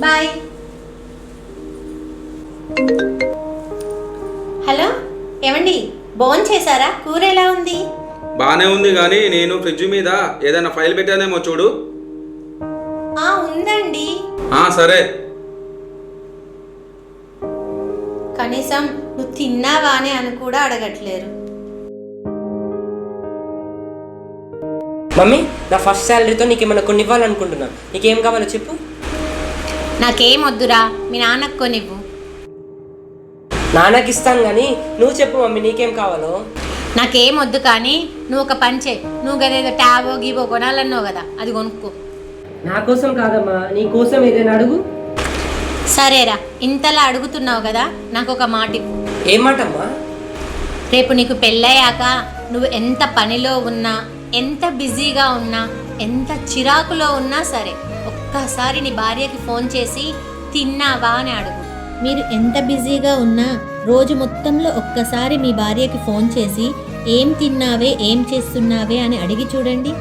Bye. Hello, ఏమండి భోజనం చేశారా? కూర ఎలా ఉంది? బానే ఉంది కానీ నేను ఫ్రిడ్జ్ మీద ఏదైనా ఫైల్ పెట్టానేమో చూడు. ఉందండి. సరే. కనీసం నువ్వు తిన్నావా అని కూడా అడగట్లేరు. మమ్మీ, నా ఫస్ట్ శాలరీతో నీకేమైనా కొన్ని ఇవ్వాలనుకుంటున్నా. నీకేం కావాలో చెప్పు. నాకేం వద్దురా, మీ నాన్నకు కొనివ్వు. నాన్నకి ఇస్తాను కానీ నువ్వు చెప్పు మమ్మీ, నీకేం కావాలో. నాకేం వద్దు కానీ నువ్వు ఒక పని చేయి. నువ్వు కదేదో ట్యాబో గీబో కొనాలన్నావు కదా, అది కొనుక్కో. నా కోసం కాదమ్మా, నీ కోసం ఏదైనా అడుగు. సరేరా, ఇంతలా అడుగుతున్నావు కదా, నాకు ఒక మాట ఇవ్వు. ఏం మాటమ్మా? రేపు నీకు పెళ్ళయ్యాక నువ్వు ఎంత పనిలో ఉన్నా, ఎంత బిజీగా ఉన్నా, ఎంత చిరాకులో ఉన్నా సరే, ఒక్కసారి నీ భార్యకి ఫోన్ చేసి తిన్నావా అని అడుగు. మీరు ఎంత బిజీగా ఉన్నా రోజు మొత్తంలో ఒక్కసారి మీ భార్యకి ఫోన్ చేసి ఏం తిన్నావే, ఏం చేస్తున్నావే అని అడిగి చూడండి.